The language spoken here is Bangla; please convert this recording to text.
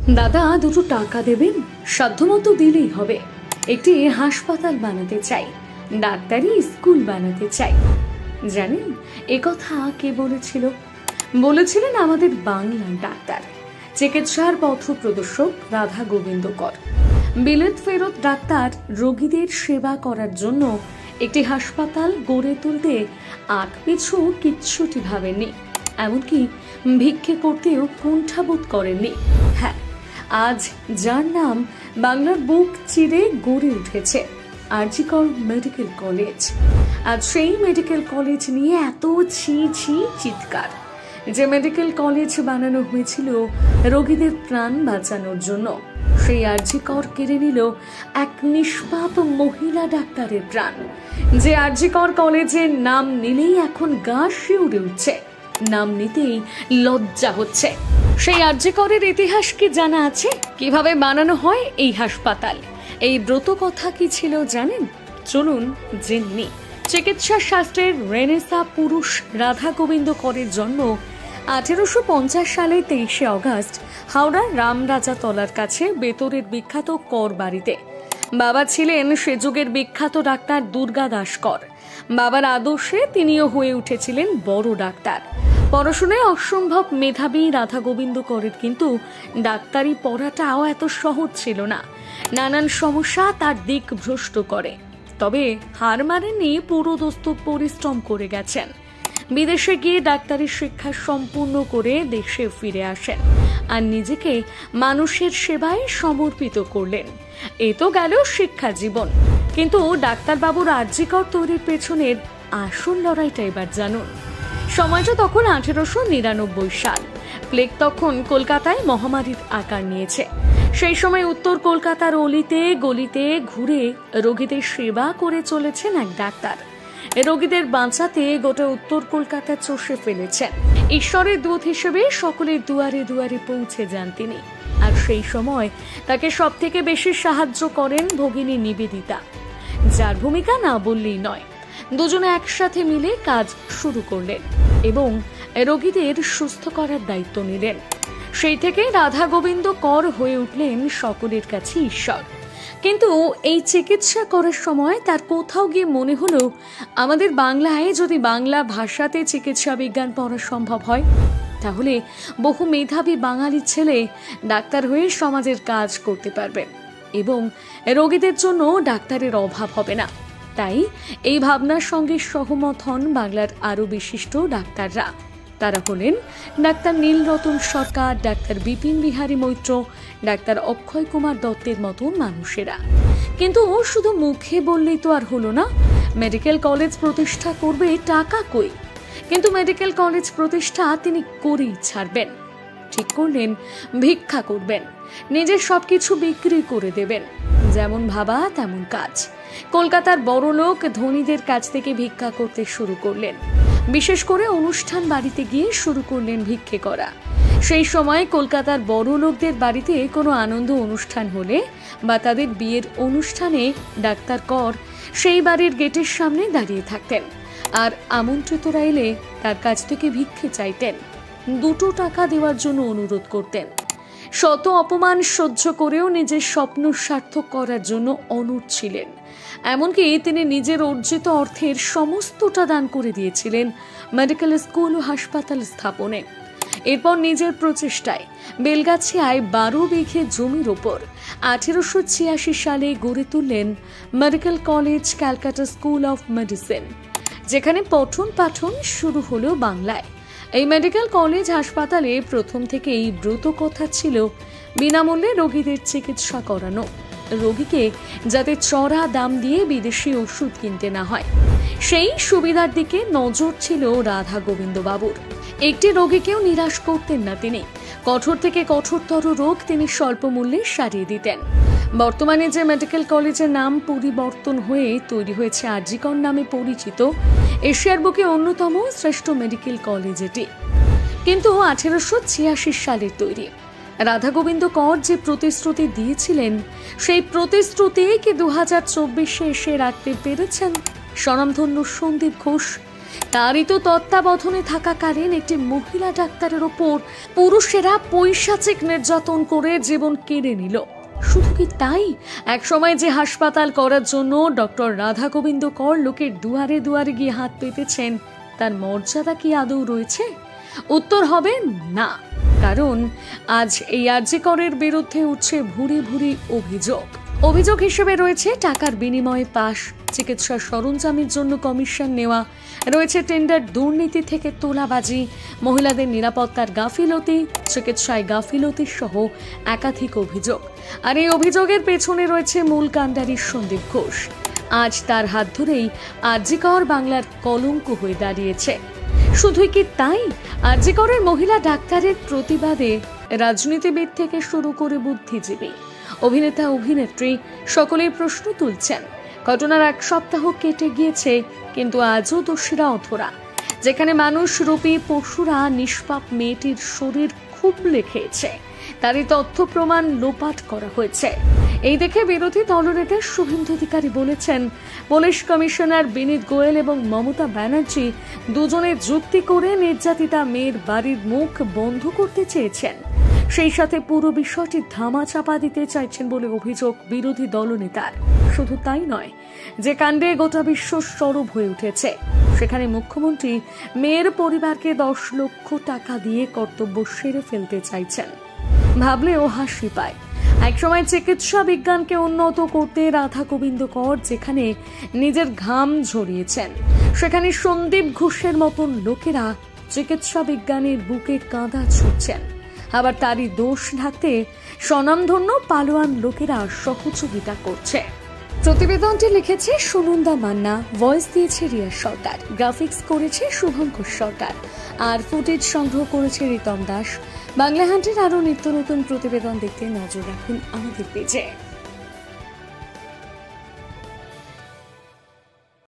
দাদা দুটো টাকা দেবেন? সাধ্যমতো দিলেই হবে। একটি হাসপাতাল বানাতে চাই, ডাক্তারি স্কুল বানাতে চাই। জানেন একথা কে বলেছিল? বলেছিলেন আমাদের বাংলার ডাক্তার, চিকিৎসার পথ প্রদর্শক রাধা গোবিন্দ কর। বিলেত ফেরত ডাক্তার রোগীদের সেবা করার জন্য একটি হাসপাতাল গড়ে তুলতে আগ পিছু কিচ্ছুটি ভাবেননি, এমনকি ভিক্ষে করতেও কুণ্ঠাবোধ করেননি। হ্যাঁ, আজ যার নাম বাংলার বুক চিরে গড়ে উঠেছে, আরজি কর মেডিকেল কলেজ। আজ সেই মেডিকেল কলেজ নিয়ে এত ছি ছি চিৎকার। যে মেডিকেল কলেজ বানানো হয়েছিল রোগীদের প্রাণ বাঁচানোর জন্য, সেই আরজি কর কেড়ে নিল এক নিষ্পাপ মহিলা ডাক্তারের প্রাণ। যে আরজি কর কলেজের নাম নিলেই এখন গা শিউরে উঠছে, নাম নিতেই লজ্জা হচ্ছে। সেই আরজি করের ইতিহাস কি জানা আছে? কিভাবে বানানো হয় এই হাসপাতাল? এই ব্রত কথা কি ছিল জানেন? চলুন জেনে। চিকিৎসা শাস্ত্রের রেনেসা পুরুষ রাধা গোবিন্দ করের জন্ম 1850 সালে 23শে অগস্ট হাওড়ার রামরাজা তলার কাছে বেতরের বিখ্যাত কর বাড়িতে। বাবা ছিলেন সে যুগের বিখ্যাত ডাক্তার দুর্গা দাস কর। বাবার আদর্শে তিনিও হয়ে উঠেছিলেন বড় ডাক্তার। পড়াশোনায় অসম্ভব মেধাবী রাধা গোবিন্দ করের কিন্তু ডাক্তারি পড়াটাও এত সহজ ছিল না। নানান সমস্যা তার দিক ভ্রষ্ট করে, তবে হার মানেননি, পুরোদস্ত পরিশ্রম করে গেছেন। বিদেশে গিয়ে ডাক্তারি শিক্ষা সম্পূর্ণ করে দেশে ফিরে আসেন আর নিজেকে মানুষের সেবায় সমর্পিত করলেন। এ তো গেল শিক্ষা জীবন, কিন্তু ডাক্তারবাবুর আরজি কর তৈরির পেছনের আসল লড়াইটা এবার জানুন। সময়টা তখন 1899 সাল। প্লেগ তখন কলকাতায় মহামারীর আকার নিয়েছে। সেই সময় উত্তর কলকাতার অলিতে গলিতে ঘুরে রোগীদের সেবা করে চলেছেন এক ডাক্তার। রোগীদের বাঁচাতে গোটা উত্তর কলকাতা চষে ফেলেছেন। ঈশ্বরের দূত হিসেবে সকলের দুয়ারে দুয়ারে পৌঁছে যান তিনি। আর সেই সময় তাকে সব থেকে বেশি সাহায্য করেন ভগিনী নিবেদিতা, যার ভূমিকা না বললেই নয়। দুজনে একসাথে মিলে কাজ শুরু করলেন এবং রোগীদের সুস্থ করার দায়িত্ব নিলেন। সেই থেকে রাধা গোবিন্দ কর হয়ে উঠলেন সকলের কাছে ঈশ্বর। কিন্তু এই চিকিৎসা করার সময় তার কোথাও গিয়ে মনে হলো, আমাদের বাংলায় যদি বাংলা ভাষাতে চিকিৎসা বিজ্ঞান পড়া সম্ভব হয়, তাহলে বহু মেধাবী বাঙালি ছেলে ডাক্তার হয়ে সমাজের কাজ করতে পারবেন এবং রোগীদের জন্য ডাক্তারের অভাব হবে না। তাই এই ভাবনার সঙ্গে সহমত হন বাংলার আরো বিশিষ্ট ডাক্তাররা। তারা হলেন ডাক্তার নীলরতন সরকার, ডাক্তার বিপিন বিহারী মৈত্র, ডাক্তার অক্ষয় কুমার দত্তের মতন মানুষেরা। কিন্তু শুধু মুখে বললেই তো আর হলো না, মেডিকেল কলেজ প্রতিষ্ঠা করবে, টাকা কই? কিন্তু মেডিকেল কলেজ প্রতিষ্ঠা তিনি করেই ছাড়বেন। ঠিক করলেন ভিক্ষা করবেন, নিজের সবকিছু বিক্রি করে দেবেন। যেমন ভাবা তেমন কাজ। কলকাতার বড় লোক ধনীদের কাছ থেকে ভিক্ষা করতে শুরু করলেন। বিশেষ করে অনুষ্ঠান বাড়িতে গিয়ে শুরু করলেন ভিক্ষে করা। সেই সময় কলকাতার বড় লোকদের বাড়িতে কোনো আনন্দ অনুষ্ঠান হলে বা তাদের বিয়ের অনুষ্ঠানে ডাক্তার কর সেই বাড়ির গেটের সামনে দাঁড়িয়ে থাকতেন আর আমন্ত্রিতরা এলে তার কাছ থেকে ভিক্ষে চাইতেন। 2 টাকা দেওয়ার জন্য অনুরোধ করতেন। শত অপমান সহ্য করেও নিজের স্বপ্ন সার্থক করার জন্য অনড় ছিলেন। এমনকি তিনি নিজের অর্জিত অর্থের সমস্তটা দান করে দিয়েছিলেন মেডিকেল স্কুল ও হাসপাতাল স্থাপনে। এরপর নিজের প্রচেষ্টায় বেলগাছিয়ায় 12 বিঘে জমির ওপর 1886 সালে গড়ে তুললেন medical college, Calcutta school of medicine, যেখানে পঠন পাঠন শুরু হলো বাংলায়। এই মেডিকেল কলেজ হাসপাতালে প্রথম থেকেই ব্রত কথা ছিল বিনামূল্যে রোগীদের চিকিৎসা করানো, রোগীকে যাতে চড়া দাম দিয়ে বিদেশি ওষুধ কিনতে না হয়, সেই সুবিধার দিকে নজর ছিল রাধা গোবিন্দ বাবুর। একটি রোগীকেও নিরাশ করতেন না তিনি। কঠোর থেকে কঠোরতর রোগ তিনি স্বল্প মূল্যে সারিয়ে দিতেন। বর্তমানে যে মেডিকেল কলেজের নাম পরিবর্তন হয়ে তৈরি হয়েছে আরজি কর নামে পরিচিত, এশিয়ার বুকে অন্যতম শ্রেষ্ঠ মেডিকেল কলেজ এটি। কিন্তু 1886 সালের তৈরি। রাধা গোবিন্দ কর যে প্রতিশ্রুতি দিয়েছিলেন, সেই প্রতিশ্রুতি কি 2024-এ এসে রাখতে পেরেছেন স্বনামধন্য সন্দীপ ঘোষ? তারই তো তত্ত্বাবধানে থাকাকালীন একটি মহিলা ডাক্তারের ওপর পুরুষেরা পৈশাচিক নির্যাতন করে জীবন কেড়ে নিল। শুধু কি তাই, একসময় যে হাসপাতাল করার জন্য ডক্টর রাধা গোবিন্দ কর লোকের দুয়ারে দুয়ারে গিয়ে হাত পেতেছেন, তার মর্যাদা কি আদৌ রয়েছে? উত্তর হবে না। কারণ আজ এই আরজি করের বিরুদ্ধে উঠছে ভুরি ভুরি অভিযোগ হিসেবে রয়েছে টাকার বিনিময়ে পাস, চিকিৎসা সরঞ্জামের জন্য কমিশন নেওয়া, রয়েছে টেন্ডার দুর্নীতি থেকে তোলাবাজি, মহিলাদের নিরাপত্তার গাফিলতি, চিকিৎসায় গাফিলতি সহ একাধিক অভিযোগ। আর এই অভিযোগের পেছনে রয়েছে মূল কাণ্ডারি সন্দীপ ঘোষ। আজ তার হাত ধরেই আরজি কর বাংলার কলঙ্ক হয়ে দাঁড়িয়েছে। শুধুই কি তাই, আরজি করের মহিলা ডাক্তারের প্রতিবাদে রাজনীতিবিদ থেকে শুরু করে বুদ্ধিজীবী, অভিনেতা অভিনেত্রী সকলেই প্রশ্ন তুলছেন। ঘটনার 1 সপ্তাহ কেটে গিয়েছে, কিন্তু আজও দোষীরা অধরা। যেখানে মানুষ রূপী পশুরা নিষ্পাপ মেয়েটির শরীর খুবলে খেয়েছে, তারই তথ্য প্রমাণ লোপাট করা হয়েছে। এই দেখে বিরোধী দলনেতা শুভেন্দু অধিকারী বলেছেন, পুলিশ কমিশনার বিনীত গোয়েল এবং মমতা ব্যানার্জি দুজনে যুক্তি করে নির্যাতিতা মেয়ের বাড়ির মুখ বন্ধ করতে চেয়েছেন, সেই সাথে পুরো বিষয়টি ধামাচাপা দিতে চাইছেন বলে অভিযোগ বিরোধী দলনেতার। শুধু তাই নয়, যে কাণ্ডে গোটা বিশ্ব সরব হয়ে উঠেছে, সেখানে মুখ্যমন্ত্রী মেয়ের পরিবারকে 10 লক্ষ টাকা দিয়ে কর্তব্য সেরে ফেলতে চাইছেন। ভাবলেও হাসি পায়। একসময় চিকিৎসা বিজ্ঞানকে উন্নত করতে রাধা গোবিন্দ কর যেখানে নিজের ঘাম ঝরিয়েছেন, সেখানে সন্দীপ ঘোষের মতন লোকেরা চিকিৎসা বিজ্ঞানের বুকে কাঁদা ছুটছেন। আবার তারই দোষ ঢাকতে স্বনামধন্য পালোয়ান লোকেরা সহযোগিতা করছে। প্রতিবেদনটি লিখেছে সুনন্দা মান্না, ভয়েস দিয়েছে রিয়া সরকার, গ্রাফিক্স করেছে শুভঙ্কর সরকার, আর ফুটেজ সংগ্রহ করেছে রিতম দাস। বাংলা হান্টের আরও নিত্য নতুন প্রতিবেদন দেখতে নজর রাখুন আমাদের পেজে।